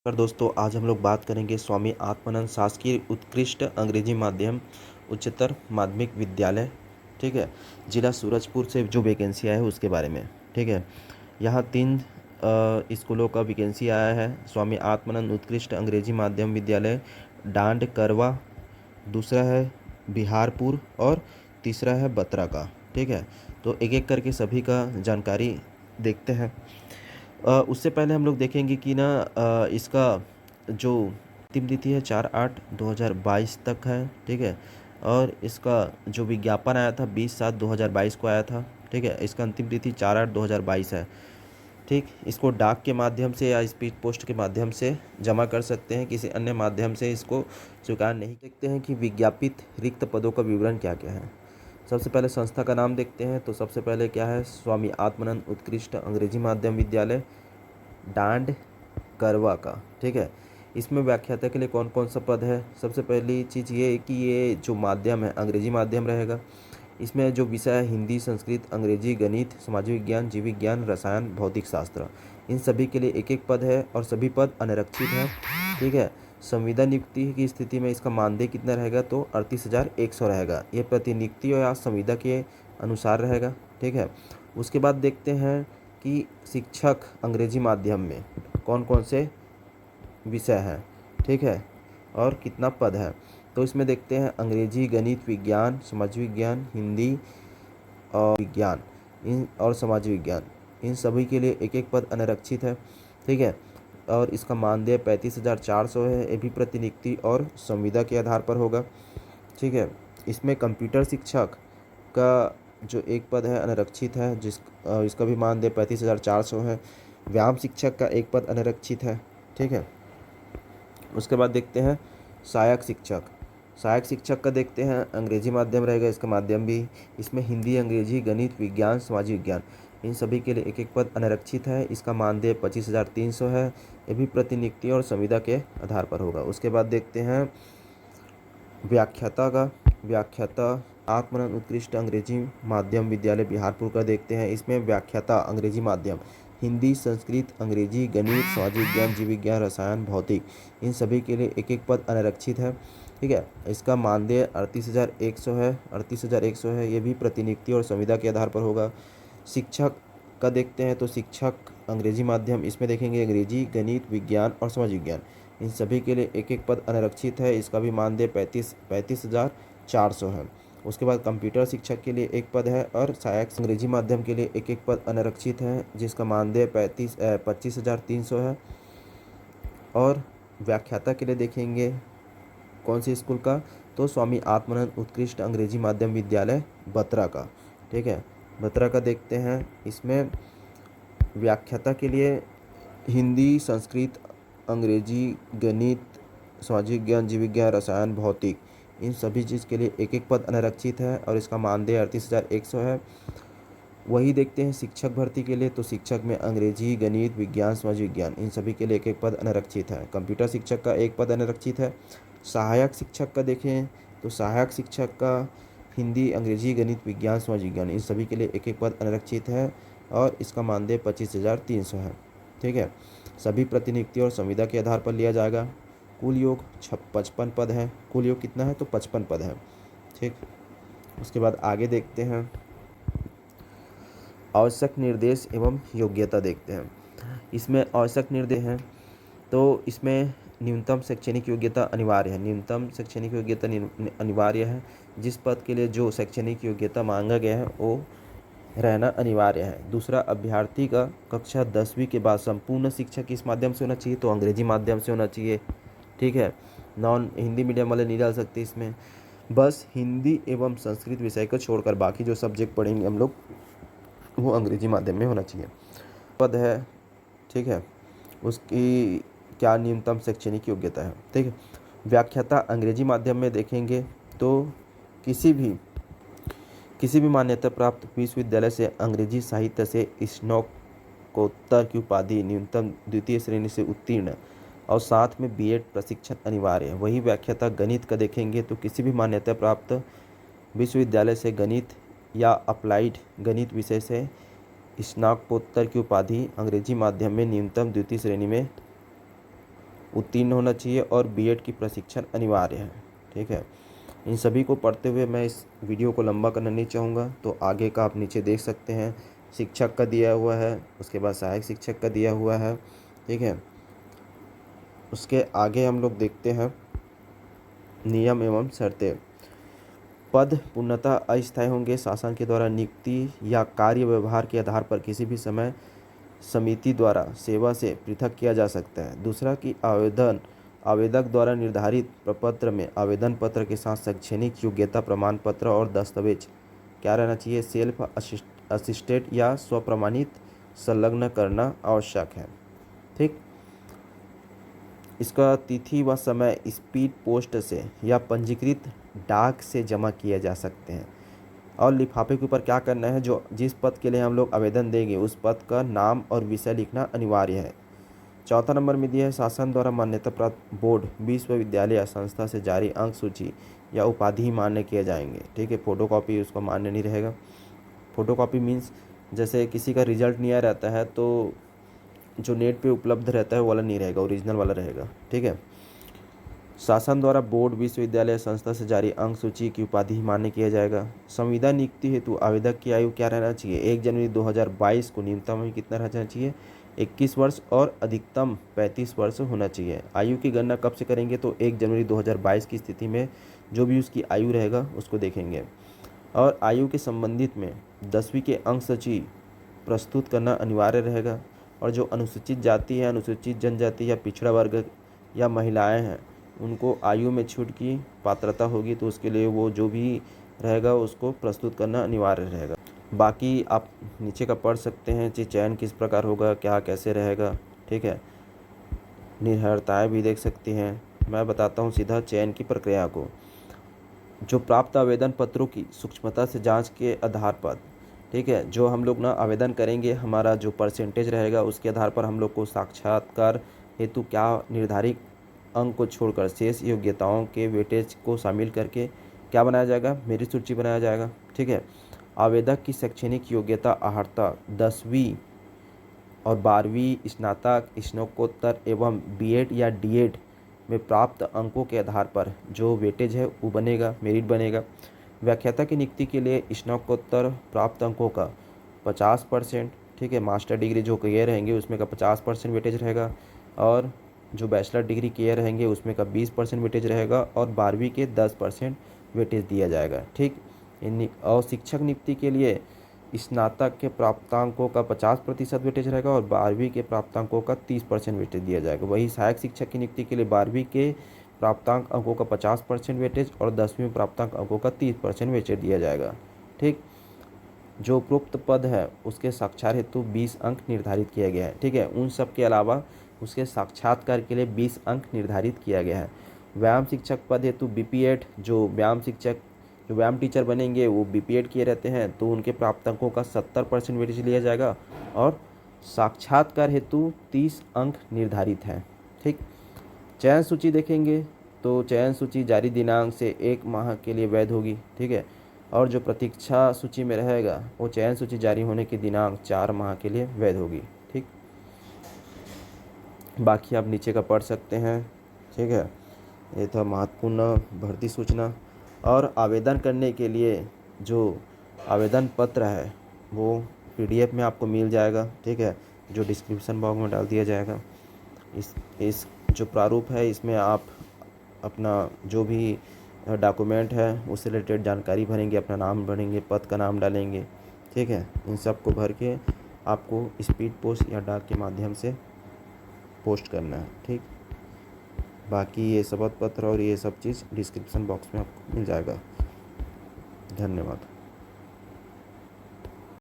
पर दोस्तों आज हम लोग बात करेंगे स्वामी आत्मानंद शासकीय उत्कृष्ट अंग्रेजी माध्यम उच्चतर माध्यमिक विद्यालय, ठीक है, जिला सूरजपुर से जो वैकेंसी आया है उसके बारे में। ठीक है, यहाँ 3 स्कूलों का वैकेंसी आया है। स्वामी आत्मानंद उत्कृष्ट अंग्रेजी माध्यम विद्यालय डांड करवा, दूसरा है बिहारपुर और तीसरा है बत्रा का। ठीक है, तो एक एक करके सभी का जानकारी देखते हैं। उससे पहले हम लोग देखेंगे कि ना इसका जो अंतिम तिथि है 4/8/2022 तक है। ठीक है, और इसका जो विज्ञापन आया था 20/7/2022 को आया था। ठीक है, इसका अंतिम तिथि 4/8/2022 है। ठीक, इसको डाक के माध्यम से या स्पीड पोस्ट के माध्यम से जमा कर सकते हैं, किसी अन्य माध्यम से इसको स्वीकार नहीं। देखते हैं कि विज्ञापित रिक्त पदों का विवरण क्या क्या है। सबसे पहले संस्था का नाम देखते हैं, तो सबसे पहले क्या है, स्वामी आत्मानंद उत्कृष्ट अंग्रेजी माध्यम विद्यालय डांड करवा का। ठीक है, इसमें व्याख्याता के लिए कौन कौन सा पद है। सबसे पहली चीज़ ये है कि ये जो माध्यम है अंग्रेजी माध्यम रहेगा। इसमें जो विषय है हिंदी, संस्कृत, अंग्रेजी, गणित, समाज विज्ञान, जीव विज्ञान, रसायन, भौतिक शास्त्र, इन सभी के लिए एक एक पद है और सभी पद अनारक्षित हैं। ठीक है, संविदा नियुक्ति की स्थिति में इसका मानदेय कितना रहेगा, तो 38,100 रहेगा। ये प्रतिनियुक्ति या संविदा के अनुसार रहेगा। ठीक है, उसके बाद देखते हैं कि शिक्षक अंग्रेजी माध्यम में कौन कौन से विषय हैं। ठीक है, और कितना पद है, तो इसमें देखते हैं अंग्रेजी, गणित, विज्ञान, समाज विज्ञान, हिंदी और विज्ञान इन और समाज विज्ञान, इन सभी के लिए एक एक पद अनारक्षित है। ठीक है, और इसका मानदेय 35,400 है। ये भी प्रतिनियुक्ति और संविदा के आधार पर होगा। ठीक है, इसमें कंप्यूटर शिक्षक का जो एक पद है अनारक्षित है, इसका भी मानदेय 35,400 है। व्यायाम शिक्षक का एक पद अनारक्षित है। ठीक है, उसके बाद देखते हैं सहायक शिक्षक। सहायक शिक्षक का देखते हैं अंग्रेजी माध्यम रहेगा, इसका माध्यम भी। इसमें हिंदी, अंग्रेजी, गणित, विज्ञान, समाज विज्ञान, इन सभी के लिए एक एक पद अनारक्षित है। इसका मानदेय 25,300 है। ये भी प्रतिनियुक्ति और संविदा के आधार पर होगा। उसके बाद देखते हैं व्याख्याता का। व्याख्याता आत्मानंद उत्कृष्ट अंग्रेजी माध्यम विद्यालय बिहारपुर का देखते हैं। इसमें व्याख्याता अंग्रेजी माध्यम हिंदी, संस्कृत, अंग्रेजी, गणित, समाज विज्ञान, जीव विज्ञान, रसायन, भौतिक, इन सभी के लिए एक एक पद अनारक्षित है। ठीक है, इसका मानदेय 38,100 है। 38,100 है। ये भी प्रतिनियुक्ति और संविदा के आधार पर होगा। शिक्षक का देखते हैं, तो शिक्षक अंग्रेजी माध्यम, इसमें देखेंगे अंग्रेजी, गणित, विज्ञान और समाज विज्ञान, इन सभी के लिए एक एक पद अनारक्षित है। इसका भी मानदेय 35,400 है। उसके बाद कंप्यूटर शिक्षक के लिए एक पद है और सहायक अंग्रेजी माध्यम के लिए एक एक पद अनारक्षित है, जिसका मानदेय 25,300 है। और व्याख्याता के लिए देखेंगे कौन सी स्कूल का, तो स्वामी आत्मानंद उत्कृष्ट अंग्रेजी माध्यम विद्यालय बत्रा का। ठीक है, बत्रा का देखते हैं। इसमें व्याख्याता के लिए हिंदी, संस्कृत, अंग्रेजी, गणित, समाज विज्ञान, जीव विज्ञान, रसायन, भौतिक, इन सभी चीज़ के लिए एक एक पद अनारक्षित है और इसका मानदेय 38,100 है। वही देखते हैं शिक्षक भर्ती के लिए, तो शिक्षक में अंग्रेजी, गणित, विज्ञान, समाज विज्ञान, इन सभी के लिए एक एक पद अनारक्षित है। कंप्यूटर शिक्षक का एक पद अनारक्षित है। सहायक शिक्षक का देखें, तो सहायक शिक्षक का हिंदी, अंग्रेजी, गणित, विज्ञान, समाज विज्ञान, इन सभी के लिए एक एक पद अनारक्षित है और इसका मानदेय 25,300 है। ठीक है, सभी प्रतिनियुक्ति और संविदा के आधार पर लिया जाएगा। कुल योग 55 पद है। कुल योग कितना है, तो 55 पद है। ठीक, उसके बाद आगे देखते हैं आवश्यक निर्देश एवं योग्यता देखते हैं। इसमें आवश्यक निर्देश हैं, तो इसमें न्यूनतम शैक्षणिक योग्यता अनिवार्य है। न्यूनतम शैक्षणिक योग्यता अनिवार्य है। जिस पद के लिए जो शैक्षणिक योग्यता मांगा गया है वो रहना अनिवार्य है। दूसरा, अभ्यर्थी का कक्षा 10वीं के बाद संपूर्ण शिक्षा किस माध्यम से होना चाहिए, तो अंग्रेजी माध्यम से होना चाहिए। ठीक है, नॉन हिंदी मीडियम वाले नहीं डाल सकते इसमें। बस हिंदी एवं संस्कृत विषय को छोड़कर बाकी जो सब्जेक्ट पढ़ेंगे हम लोग वो अंग्रेजी माध्यम में होना चाहिए। पद है, ठीक है, उसकी क्या न्यूनतम शैक्षणिक योग्यता है। ठीक है, व्याख्याता अंग्रेजी माध्यम में देखेंगे तो किसी भी मान्यता प्राप्त विश्वविद्यालय से अंग्रेजी साहित्य से स्नातकोत्तर की उपाधि, न्यूनतम द्वितीय श्रेणी से उत्तीर्ण और साथ में बीएड प्रशिक्षण अनिवार्य है। वही व्याख्याता गणित का देखेंगे तो किसी भी मान्यता प्राप्त विश्वविद्यालय से गणित या अप्लाइड गणित विषय से स्नातकोत्तर की उपाधि अंग्रेजी माध्यम में न्यूनतम द्वितीय श्रेणी में उत्तीर्ण होना चाहिए और बीएड की प्रशिक्षण अनिवार्य है। ठीक है, इन सभी को पढ़ते हुए मैं इस वीडियो को लंबा करना नहीं चाहूँगा, तो आगे का आप नीचे देख सकते हैं। शिक्षक का दिया हुआ है, उसके बाद सहायक शिक्षक का दिया हुआ है। ठीक है, उसके आगे हम लोग देखते हैं नियम एवं शर्तें। पद पूर्णतः अस्थायी होंगे। शासन के द्वारा नियुक्ति या कार्य व्यवहार के आधार पर किसी भी समय समिति द्वारा सेवा से पृथक किया जा सकता है। दूसरा कि आवेदक द्वारा निर्धारित प्रपत्र में आवेदन पत्र के साथ शैक्षणिक योग्यता प्रमाण पत्र और दस्तावेज क्या रहना चाहिए, सेल्फ असिस्टेड या स्वप्रमाणित संलग्न करना आवश्यक है। ठीक, इसका तिथि व समय स्पीड पोस्ट से या पंजीकृत डाक से जमा किए जा सकते हैं। और लिफाफे के ऊपर क्या करना है, जो जिस पद के लिए हम लोग आवेदन देंगे उस पद का नाम और विषय लिखना अनिवार्य है। चौथा नंबर में दिया है शासन द्वारा मान्यता प्राप्त बोर्ड, विश्वविद्यालय या संस्था से जारी अंक सूची या उपाधि मान्य किए जाएंगे। ठीक है, फोटोकॉपी उसको मान्य नहीं रहेगा। फोटोकॉपी मीन्स जैसे किसी का रिजल्ट नहीं आ रहता है तो जो नेट पे उपलब्ध रहता है वो वाला नहीं रहेगा, ओरिजिनल वाला रहेगा। ठीक है, शासन द्वारा बोर्ड, विश्वविद्यालय, संस्था से जारी अंक सूची की उपाधि मान्य किया जाएगा। संविदा नियुक्ति हेतु आवेदक की आयु क्या रहना चाहिए, 1 जनवरी 2022 को न्यूनतम में कितना रहना चाहिए, 21 वर्ष और अधिकतम 35 वर्ष होना चाहिए। आयु की गणना कब से करेंगे, तो 1 जनवरी 2022 की स्थिति में जो भी उसकी आयु रहेगा उसको देखेंगे। और आयु के संबंधित में 10वीं के अंक सूची प्रस्तुत करना अनिवार्य रहेगा। और जो अनुसूचित जाति है, अनुसूचित जनजाति या पिछड़ा वर्ग या महिलाएं हैं, उनको आयु में छूट की पात्रता होगी, तो उसके लिए वो जो भी रहेगा उसको प्रस्तुत करना अनिवार्य रहेगा। बाकी आप नीचे का पढ़ सकते हैं कि चयन किस प्रकार होगा, क्या कैसे रहेगा। ठीक है, निर्भरताएँ भी देख सकती हैं। मैं बताता हूँ सीधा चयन की प्रक्रिया को। जो प्राप्त आवेदन पत्रों की सूक्ष्मता से जांच के आधार पर, ठीक है, जो हम लोग ना आवेदन करेंगे, हमारा जो परसेंटेज रहेगा उसके आधार पर हम लोग को साक्षात्कार हेतु क्या निर्धारित अंक को छोड़कर शेष योग्यताओं के वेटेज को शामिल करके क्या बनाया जाएगा, मेरिट सूची बनाया जाएगा। ठीक है, आवेदक की शैक्षणिक योग्यता अर्हता 10वीं और 12वीं, स्नातक, स्नातकोत्तर एवं बीएड या डीएड में प्राप्त अंकों के आधार पर जो वेटेज है वो बनेगा, मेरिट बनेगा। व्याख्याता की नियुक्ति के लिए स्नातकोत्तर प्राप्त अंकों का 50%, ठीक है, मास्टर डिग्री जो किए रहेंगे उसमें का 50% वेटेज रहेगा, और जो बैचलर डिग्री किए रहेंगे उसमें का 20% वेटेज रहेगा, और 12वीं के 10% वेटेज दिया जाएगा। ठीक, और शिक्षक नियुक्ति के लिए स्नातक के प्राप्तांकों का 50% वेटेज रहेगा और 12वीं के प्राप्तांकों का 30% वेटेज दिया जाएगा। वही सहायक शिक्षक की नियुक्ति के लिए 12वीं के प्राप्तांक अंकों का 50% वेटेज और 10वीं प्राप्तांक अंकों का 30% वेटेज दिया जाएगा। ठीक, जो उपरोक्त पद है उसके साक्षात्कार हेतु 20 अंक निर्धारित किया गया है। ठीक है, उन सब के अलावा उसके साक्षात्कार के लिए 20 अंक निर्धारित किया गया है। व्यायाम शिक्षक पद हेतु बीपीएड, जो व्यायाम टीचर बनेंगे वो बीपीएड किए रहते हैं, तो उनके प्राप्त अंकों का 70% वेटेज लिया जाएगा और साक्षात्कार हेतु 30 अंक निर्धारित हैं। ठीक, चयन सूची देखेंगे तो चयन सूची जारी दिनांक से 1 माह के लिए वैध होगी। ठीक है, और जो प्रतीक्षा सूची में रहेगा वो चयन सूची जारी होने के दिनांक 4 माह के लिए वैध होगी। ठीक, बाकी आप नीचे का पढ़ सकते हैं। ठीक है, ये था महत्वपूर्ण भर्ती सूचना। और आवेदन करने के लिए जो आवेदन पत्र है वो पीडीएफ में आपको मिल जाएगा। ठीक है, जो डिस्क्रिप्शन बॉक्स में डाल दिया जाएगा। इस जो प्रारूप है इसमें आप अपना जो भी डॉक्यूमेंट है उससे रिलेटेड जानकारी भरेंगे, अपना नाम भरेंगे, पद का नाम डालेंगे। ठीक है, इन सब को भर के आपको स्पीड पोस्ट या डाक के माध्यम से पोस्ट करना है। ठीक, बाकी ये शपथ पत्र और ये सब चीज़ डिस्क्रिप्शन बॉक्स में आपको मिल जाएगा। धन्यवाद।